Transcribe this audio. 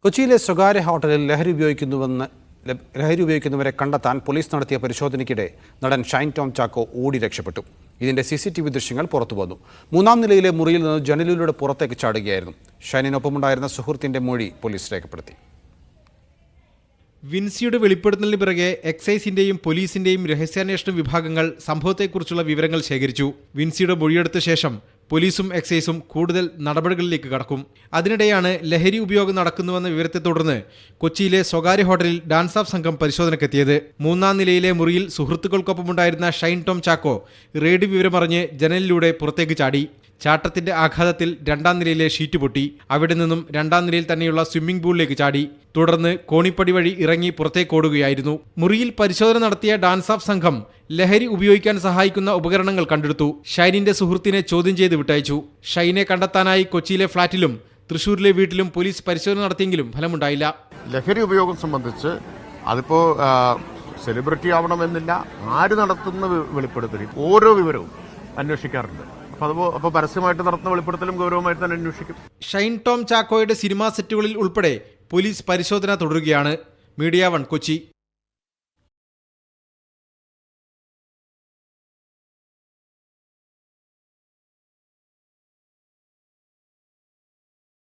കൊച്ചിയിലെ സ്വകാര്യ ഹോട്ടലിൽ ലഹരി ഉപയോഗിക്കുന്നവരെ കണ്ടെത്താൻ പോലീസ് നടത്തിയ പരിശോധനയ്ക്കിടെ നടൻ ഷൈൻ ടോം ചാക്കോ ഓടി രക്ഷപ്പെട്ടു. ഇതിന്റെ CCTV ദൃശ്യങ്ങൾ പുറത്തുവന്നു. 3-ാം നിലയിലെ മുറിയിൽ നിന്ന് ജനലിലൂടെ പുറത്തേക്ക് ചാടുകയായിരുന്നു. ഷൈനിനൊപ്പമുണ്ടായിരുന്ന സുഹൃത്തിന്റെ മൊഴി പോലീസ് രേഖപ്പെടുത്തി. വിൻസിയുടെ വെളിപ്പെടുത്തലിന് പിറകെ എക്സൈസിന്റെയും പോലീസിന്റെയും രഹസ്യാന്വേഷണ വിഭാഗങ്ങൾ സംഭവത്തെക്കുറിച്ചുള്ള വിവരങ്ങൾ ശേഖരിച്ചു. വിൻസിയുടെ മൊഴിയെടുത്ത ശേഷം പോലീസും എക്സൈസും കൂടുതൽ നടപടികളിലേക്ക് കടക്കും. അതിനിടെയാണ് ലഹരി ഉപയോഗം നടക്കുന്നുവെന്ന വിവരത്തെ തുടർന്ന് കൊച്ചിയിലെ സ്വകാര്യ ഹോട്ടലിൽ ഡാൻസ് ഓഫ് സംഘം പരിശോധനയ്ക്കെത്തിയത്. 3-ാം നിലയിലെ മുറിയിൽ സുഹൃത്തുക്കൾക്കൊപ്പമുണ്ടായിരുന്ന ഷൈൻ ടോം ചാക്കോ റെയ്ഡ് വിവരമറിഞ്ഞ് ജനലിലൂടെ പുറത്തേക്ക് ചാടി. ചാട്ടത്തിന്റെ ആഘാതത്തിൽ 2-ാം നിലയിലെ ഷീറ്റ് പൊട്ടി. അവിടെ നിന്നും 2-ാം നിലയിൽ തന്നെയുള്ള സ്വിമ്മിംഗ് പൂളിലേക്ക് ചാടി. തുടർന്ന് കോണിപ്പടി വഴി ഇറങ്ങി പുറത്തേക്ക് ഓടുകയായിരുന്നു. മുറിയിൽ പരിശോധന നടത്തിയ ഡാൻസ് ഓഫ് സംഘം ലഹരി ഉപയോഗിക്കാൻ സഹായിക്കുന്ന ഉപകരണങ്ങൾ കണ്ടെടുത്തു. ഷൈനിന്റെ സുഹൃത്തിനെ ചോദ്യം ചെയ്ത് വിട്ടയച്ചു. ഷൈനെ കണ്ടെത്താനായി കൊച്ചിയിലെ ഫ്ളാറ്റിലും തൃശൂരിലെ വീട്ടിലും പോലീസ് പരിശോധന നടത്തിയെങ്കിലും ഫലമുണ്ടായില്ല. ലഹരി ഉപയോഗം സംബന്ധിച്ച് അതിപ്പോ സെലിബ്രിറ്റി ആവണമെന്നില്ല, ആര് നടത്തുന്ന വെളിപ്പെടുത്തൽ ഓരോ വിവരവും അന്വേഷിക്കാറുണ്ട്. അപ്പോൾ പരസ്യമായിട്ട് നടത്തുന്ന വെളിപ്പെടുത്തലും ഗൗരവമായിട്ട് തന്നെ അന്വേഷിക്കും. ഷൈൻ ടോം ചാക്കോയുടെ സിനിമാ സെറ്റുകളിൽ ഉൾപ്പെടെ പോലീസ് പരിശോധന തുടരുകയാണ്. മീഡിയ 1 കൊച്ചി.